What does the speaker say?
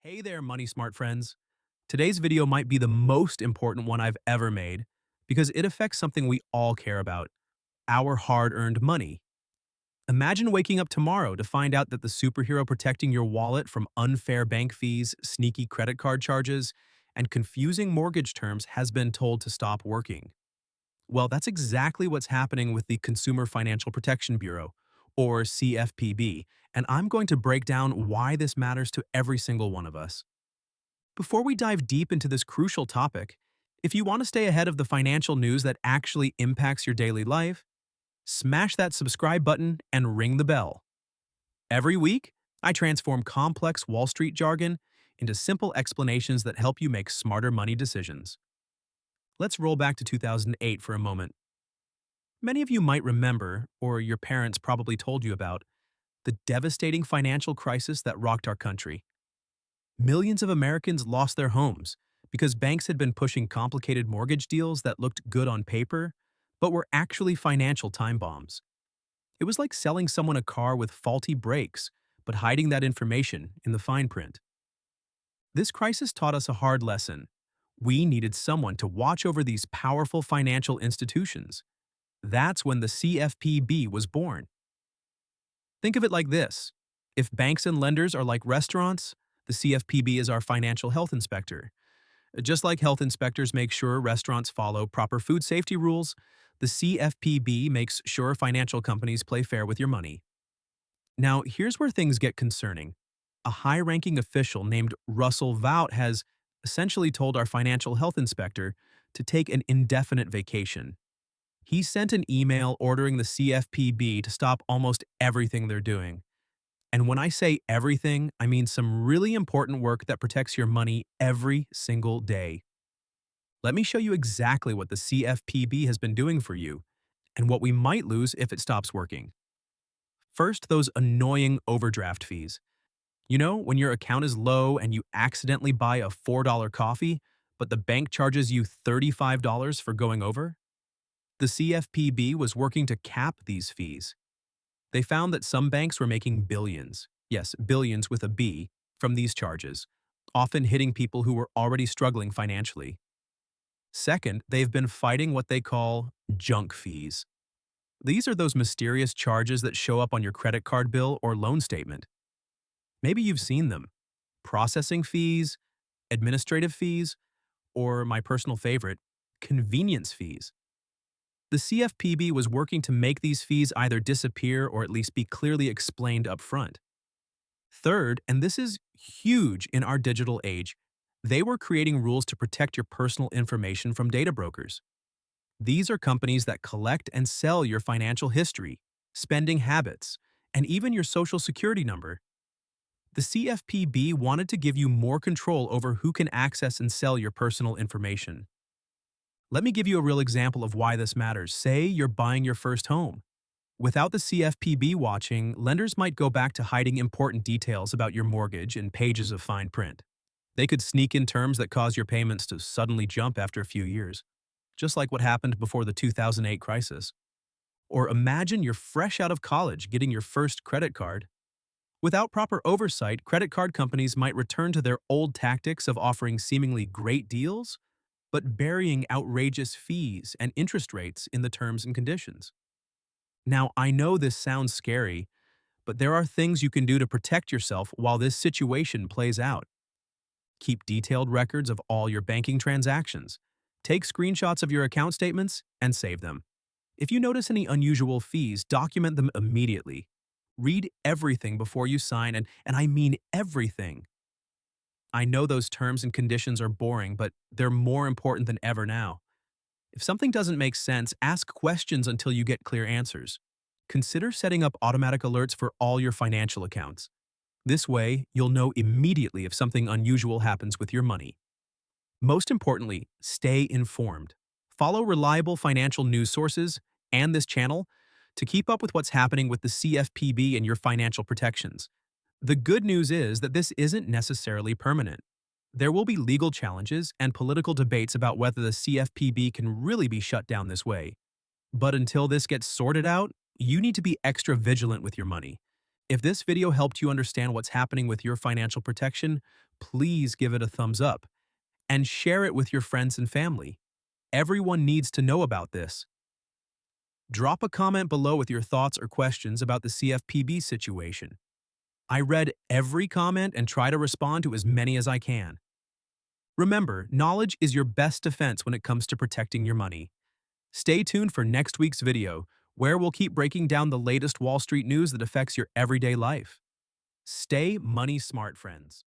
Hey there, money smart friends. Today's video might be the most important one I've ever made because it affects something we all care about, our hard-earned money. Imagine waking up tomorrow to find out that the superhero protecting your wallet from unfair bank fees, sneaky credit card charges, and confusing mortgage terms has been told to stop working. Well, that's exactly what's happening with the Consumer Financial Protection Bureau, or CFPB, and I'm going to break down why this matters to every single one of us. Before we dive deep into this crucial topic, if you want to stay ahead of the financial news that actually impacts your daily life, smash that subscribe button and ring the bell. Every week, I transform complex Wall Street jargon into simple explanations that help you make smarter money decisions. Let's roll back to 2008 for a moment. Many of you might remember, or your parents probably told you about, the devastating financial crisis that rocked our country. Millions of Americans lost their homes because banks had been pushing complicated mortgage deals that looked good on paper, but were actually financial time bombs. It was like selling someone a car with faulty brakes, but hiding that information in the fine print. This crisis taught us a hard lesson. We needed someone to watch over these powerful financial institutions. That's when the CFPB was born. Think of it like this. If banks and lenders are like restaurants, the CFPB is our financial health inspector. Just like health inspectors make sure restaurants follow proper food safety rules, the CFPB makes sure financial companies play fair with your money. Now, here's where things get concerning. A high-ranking official named Russell Vought has essentially told our financial health inspector to take an indefinite vacation. He sent an email ordering the CFPB to stop almost everything they're doing. And when I say everything, I mean some really important work that protects your money every single day. Let me show you exactly what the CFPB has been doing for you and what we might lose if it stops working. First, those annoying overdraft fees. You know, when your account is low and you accidentally buy a $4 coffee, but the bank charges you $35 for going over? The CFPB was working to cap these fees. They found that some banks were making billions, yes, billions with a B, from these charges, often hitting people who were already struggling financially. Second, they've been fighting what they call junk fees. These are those mysterious charges that show up on your credit card bill or loan statement. Maybe you've seen them. Processing fees, administrative fees, or my personal favorite, convenience fees. The CFPB was working to make these fees either disappear or at least be clearly explained up front. Third, and this is huge in our digital age, they were creating rules to protect your personal information from data brokers. These are companies that collect and sell your financial history, spending habits, and even your social security number. The CFPB wanted to give you more control over who can access and sell your personal information. Let me give you a real example of why this matters. Say you're buying your first home. Without the CFPB watching, lenders might go back to hiding important details about your mortgage in pages of fine print. They could sneak in terms that cause your payments to suddenly jump after a few years, just like what happened before the 2008 crisis. Or imagine you're fresh out of college getting your first credit card. Without proper oversight, credit card companies might return to their old tactics of offering seemingly great deals, but burying outrageous fees and interest rates in the terms and conditions. Now, I know this sounds scary, but there are things you can do to protect yourself while this situation plays out. Keep detailed records of all your banking transactions. Take screenshots of your account statements and save them. If you notice any unusual fees, document them immediately. Read everything before you sign, and I mean everything. I know those terms and conditions are boring, but they're more important than ever now. If something doesn't make sense, ask questions until you get clear answers. Consider setting up automatic alerts for all your financial accounts. This way, you'll know immediately if something unusual happens with your money. Most importantly, stay informed. Follow reliable financial news sources and this channel to keep up with what's happening with the CFPB and your financial protections. The good news is that this isn't necessarily permanent. There will be legal challenges and political debates about whether the CFPB can really be shut down this way. But until this gets sorted out, you need to be extra vigilant with your money. If this video helped you understand what's happening with your financial protection, please give it a thumbs up and share it with your friends and family. Everyone needs to know about this. Drop a comment below with your thoughts or questions about the CFPB situation. I read every comment and try to respond to as many as I can. Remember, knowledge is your best defense when it comes to protecting your money. Stay tuned for next week's video, where we'll keep breaking down the latest Wall Street news that affects your everyday life. Stay money smart, friends.